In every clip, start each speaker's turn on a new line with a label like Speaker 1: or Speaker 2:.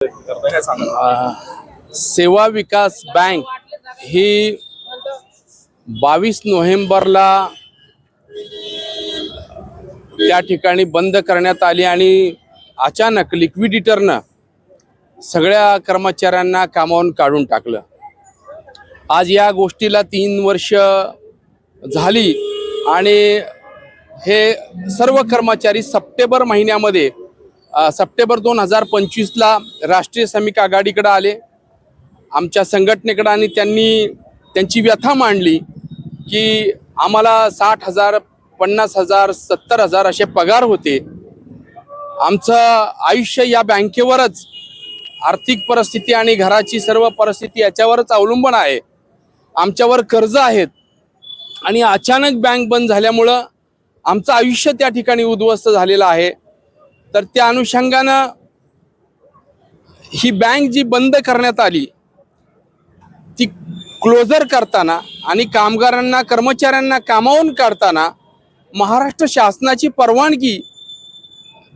Speaker 1: काय सांगा?
Speaker 2: सेवा विकास बँक ही 22 नोव्हेंबरला त्या ठिकाणी बंद करण्यात आली आणि अचानक लिक्विडिटरनं सगळ्या कर्मचाऱ्यांना कामावून काढून टाकलं। आज या गोष्टीला 3 वर्ष झाली आणि हे सर्व कर्मचारी सप्टेंबर महिन्यामध्ये सप्टेंबर 2025 ला राष्ट्रीय श्रमिक आघाडीकडे आले, आमच्या संघटनेकडे, आणि त्यांनी त्यांची व्यथा मांडली की आम्हाला 60,000, 50,000, 70,000 असे पगार होते। आमचं आयुष्य या बँकेवरच, आर्थिक परिस्थिती आणि घराची सर्व परिस्थिती याच्यावरच अवलंबून आहे। आमच्यावर कर्ज आहेत आणि अचानक बँक बंद झाल्यामुळं आमचं आयुष्य त्या ठिकाणी उद्ध्वस्त झालेलं आहे। तर त्या अनुषंगानं ही बँक जी बंद करण्यात आली ती क्लोजर करताना आणि कामगारांना, कर्मचाऱ्यांना कामावून काढताना महाराष्ट्र शासनाची परवानगी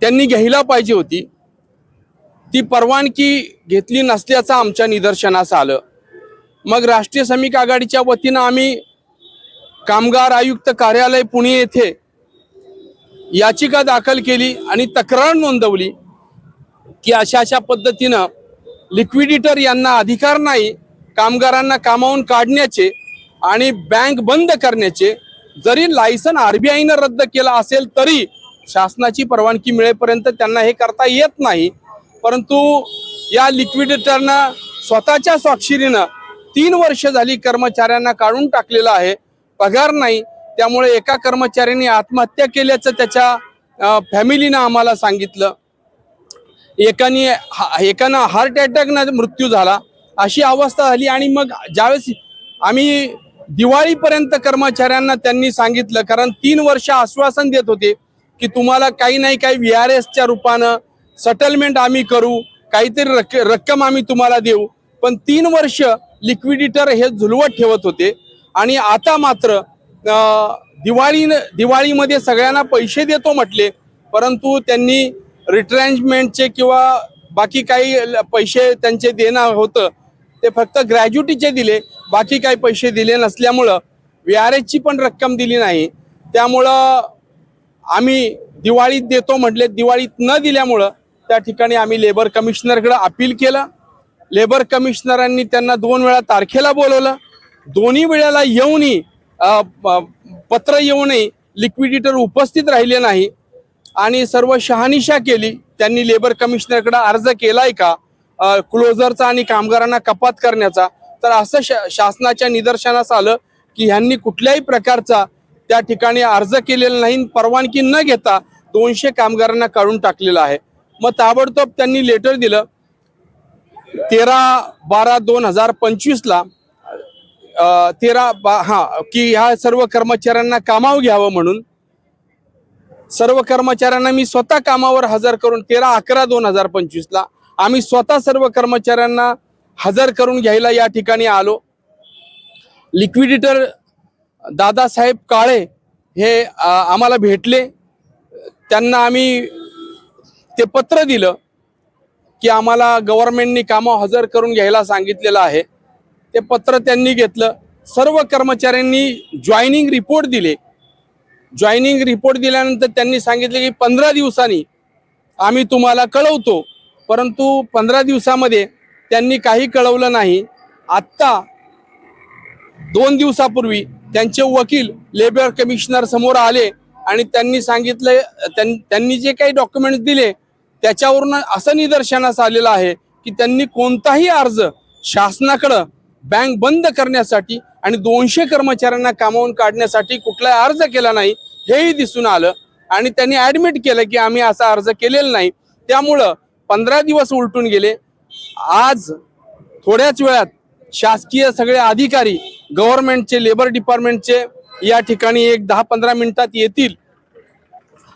Speaker 2: त्यांनी घ्यायला पाहिजे होती। ती परवानगी घेतली नसल्याचं आमच्या निदर्शनास आलं। मग राष्ट्रीय श्रमिक आघाडीच्या वतीनं आम्ही कामगार आयुक्त कार्यालय पुणे येथे याचिका दाखल केली आणि तक्रार नोंदवली की अशा पद्धतीनं लिक्विडिटर यांना अधिकार नाही कामगारांना कामावून काढण्याचे आणि बँक बंद करण्याचे। जरी लायसन RBIनं रद्द केला असेल तरी शासनाची परवानगी मिळेपर्यंत त्यांना हे करता येत नाही। परंतु या लिक्विडिटरनं स्वतःच्या स्वाक्षरीनं 3 वर्ष झाली कर्मचाऱ्यांना काढून टाकलेलं आहे, पगार नाही। त्यामुळे एका कर्मचाऱ्याने आत्महत्या केल्याचं त्याच्या फॅमिलीनं आम्हाला सांगितलं, एकानं हार्ट अटॅकनं मृत्यू झाला, अशी अवस्था झाली। आणि मग ज्यावेळेस आम्ही दिवाळीपर्यंत कर्मचाऱ्यांना त्यांनी सांगितलं, कारण 3 वर्ष आश्वासन देत होते की तुम्हाला काही नाही काही VRSच्या रूपानं सेटलमेंट आम्ही करू, काहीतरी रक्कम आम्ही तुम्हाला देऊ, पण 3 वर्ष लिक्विडिटर हे झुलवत ठेवत होते। आणि आता मात्र दिवाळीमध्ये सगळ्यांना पैसे देतो म्हटले, परंतु त्यांनी रिट्रेंचमेंटचे किंवा बाकी काही पैसे त्यांचे देणं होतं ते फक्त ग्रॅज्युटीचे दिले, बाकी काही पैसे दिले नसल्यामुळं VRSची पण रक्कम दिली नाही। त्यामुळं आम्ही दिवाळीत देतो म्हटले, दिवाळीत न दिल्यामुळं त्या ठिकाणी आम्ही लेबर कमिशनरकडे अपील केलं। लेबर कमिशनरांनी त्यांना 2 वेळा तारखेला बोलवलं, दोन्ही वेळेला येऊनही पत्र येऊनही लिक्विडिटर उपस्थित राहिले नाही आणि सर्व शहानिशा केली। त्यांनी लेबर कमिशनरकडे अर्ज केलाय का क्लोजरचा आणि कामगारांना कपात करण्याचा, तर असं शासनाच्या निदर्शनास आलं की ह्यांनी कुठल्याही प्रकारचा त्या ठिकाणी अर्ज केलेला नाही, परवानगी न घेता 200 कामगारांना काढून टाकलेलं आहे। मग ताबडतोब त्यांनी लेटर दिलं 13/12/2025 ला की ह्या सर्व कर्मचाऱ्यांना कामावर घ्यावं म्हणून। सर्व कर्मचाऱ्यांना मी स्वतः कामावर हजर करून 13/11/2025 ला आम्ही स्वतः सर्व कर्मचाऱ्यांना हजर करून घ्यायला या ठिकाणी आलो। लिक्विडिटर दादासाहेब काळे हे आम्हाला भेटले, त्यांना आम्ही ते पत्र दिलं की आम्हाला गव्हर्नमेंटनी कामावर हजर करून घ्यायला सांगितलेलं आहे। ते पत्र त्यांनी घेतलं, सर्व कर्मचाऱ्यांनी जॉईनिंग रिपोर्ट दिले। जॉईनिंग रिपोर्ट दिल्यानंतर त्यांनी सांगितले की 15 दिवसांनी आम्ही तुम्हाला कळवतो, परंतु 15 दिवसामध्ये त्यांनी काही कळवलं नाही। आत्ता 2 दिवसापूर्वी त्यांचे वकील लेबर कमिशनर समोर आले आणि त्यांनी सांगितलं, त्यांनी जे काही डॉक्युमेंट्स दिले त्याच्यावरून असं निदर्शनास आलेलं आहे की त्यांनी कोणताही अर्ज शासनाकडं बँक बंद करण्यासाठी आणि 200 कर्मचाऱ्यांना कामावून काढण्यासाठी कुठलाही अर्ज केला नाही, हेही दिसून आलं। आणि त्यांनी ॲडमिट केलं की आम्ही असा अर्ज केलेला नाही। त्यामुळं 15 दिवस उलटून गेले। आज थोड्याच वेळात शासकीय सगळे अधिकारी गव्हर्नमेंटचे, लेबर डिपार्टमेंटचे या ठिकाणी 10-15 मिनिटात येतील।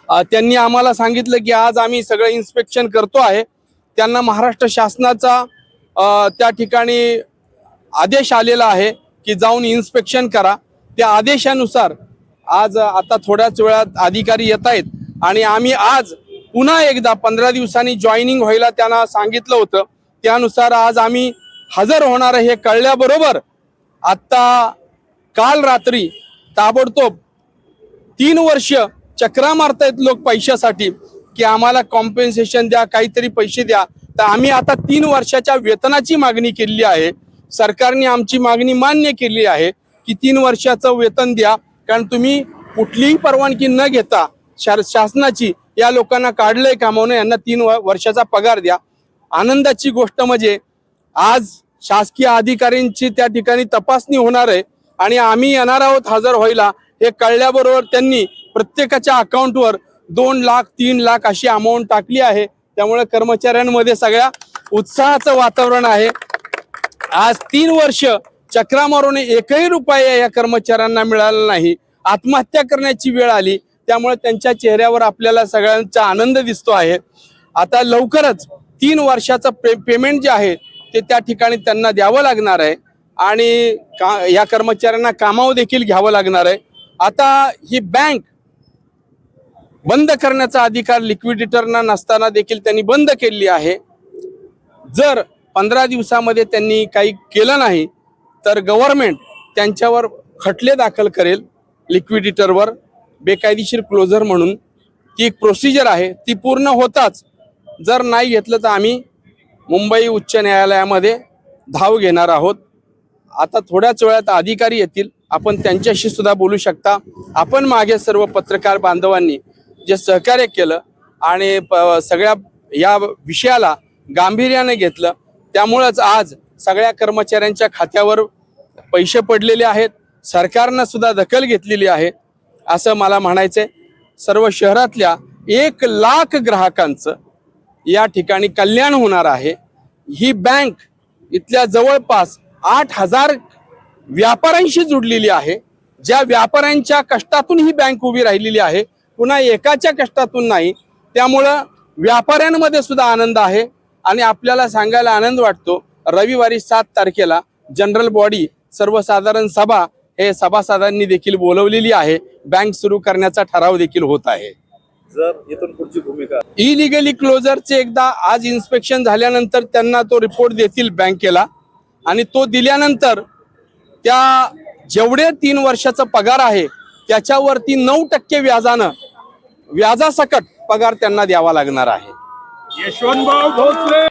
Speaker 2: त्यांनी आम्हाला सांगितलं की आज आम्ही सगळं इन्स्पेक्शन करतो आहे। त्यांना महाराष्ट्र शासनाचा त्या ठिकाणी आदेश आलेला आहे की जाऊन इन्स्पेक्शन करा। त्या आदेशानुसार आज आता थोड्याच वेळात अधिकारी येत आहेत आणि आम्ही आज पुन्हा एकदा 15 दिवसांनी जॉईनिंग व्हायला त्यांना सांगितलं होतं। त्यानुसार आज आम्ही हजर होणार हे कळल्याबरोबर आता काल रात्री ताबडतोब 3 वर्ष चक्रा मारतायत लोक पैशासाठी की आम्हाला कॉम्पेन्सेशन द्या, काहीतरी पैसे द्या. तर आम्ही आता 3 वर्षाच्या वेतनाची मागणी केली आहे. सरकारने आमची मागणी मान्य केली आहे की 3 वर्षाचं वेतन द्या, कारण तुम्ही कुठलीही परवानगी न घेता शासनाची या लोकांना काढलंय कामावून, यांना 3 वर्षाचा पगार द्या. आनंदाची गोष्ट म्हणजे आज शासकीय अधिकाऱ्यांची त्या ठिकाणी तपासणी होणार आहे आणि आम्ही येणार आहोत हजर व्हायला. हे कळल्याबरोबर त्यांनी प्रत्येकाच्या अकाउंटवर 2 लाख 3 लाख अशी अमाऊंट टाकली आहे. त्यामुळे कर्मचाऱ्यांमध्ये सगळ्या उत्साहाचं वातावरण आहे. आज 3 वर्ष चक्रा मारून 1ही रुपया या कर्मचाऱ्यांना मिळाला नाही. आत्महत्या करण्याची वेळ आली. त्यामुळे त्यांच्या चेहऱ्यावर आपल्याला सगळ्यांचा आनंद दिसतो आहे. आता लवकरच 3 वर्षाचं पेमेंट जे आहे ते त्या ठिकाणी त्यांना द्यावं लागणार आहे आणि या कर्मचाऱ्यांना कामावर देखील घ्यावं लागणार आहे. आता ही बँक बंद करण्याचा अधिकार लिक्विडेटरना नसताना देखील त्यांनी बंद केली आहे. जर 15 दिवसामध्ये त्यांनी काही केलं नाही तर गव्हर्नमेंट त्यांच्यावर खटले दाखल करेल लिक्विडेटरवर, बेकायदेशीर क्लोजर म्हणून. ती एक प्रोसिजर आहे, ती पूर्ण होताच जर नाही घेतलं तर आम्ही मुंबई उच्च न्यायालयामध्ये धाव घेणार आहोत. आता थोड्याच वेळात अधिकारी येतील, आपण त्यांच्याशी सुद्धा बोलू शकता. आपण मागे सर्व पत्रकार बांधवांनी जे सहकार्य केलं आणि सगळ्या या विषयाला गांभीर्याने घेतलं, त्यामुळंच आज सगळ्या कर्मचाऱ्यांच्या खात्यावर पैसे पडलेले आहेत. सरकारनं सुद्धा दखल घेतलेली आहे असं मला म्हणायचंय. सर्व शहरातल्या 1 लाख ग्राहकांचं या ठिकाणी कल्याण होणार आहे. ही बँक इथल्या जवळपास 8,000 व्यापाऱ्यांशी जुडलेली आहे. ज्या व्यापाऱ्यांच्या कष्टातून ही बँक उभी राहिलेली आहे, पुन्हा एकाच्या कष्टातून नाही. त्यामुळं व्यापाऱ्यांमध्ये सुद्धा आनंद आहे आणि आपल्याला सांगायला आनंद वाटतो, रविवारी 7 तारखेला जनरल बॉडी सर्वसाधारण सभा हे सभासदांनी देखील बोलवलेली आहे. बँक सुरू करण्याचा ठराव देखील होत आहे.
Speaker 1: जर इथून पुढची भूमिका
Speaker 2: इलिगली क्लोजरचे एकदा आज इन्स्पेक्शन झाल्यानंतर त्यांना तो रिपोर्ट देतील बँकेला आणि तो दिल्यानंतर त्या जेवढे 3 वर्षाचा पगार आहे त्याच्यावरती 9% व्याजानं व्याजासकट पगार त्यांना द्यावा लागणार आहे.
Speaker 1: यशवंतभाऊ भोसले.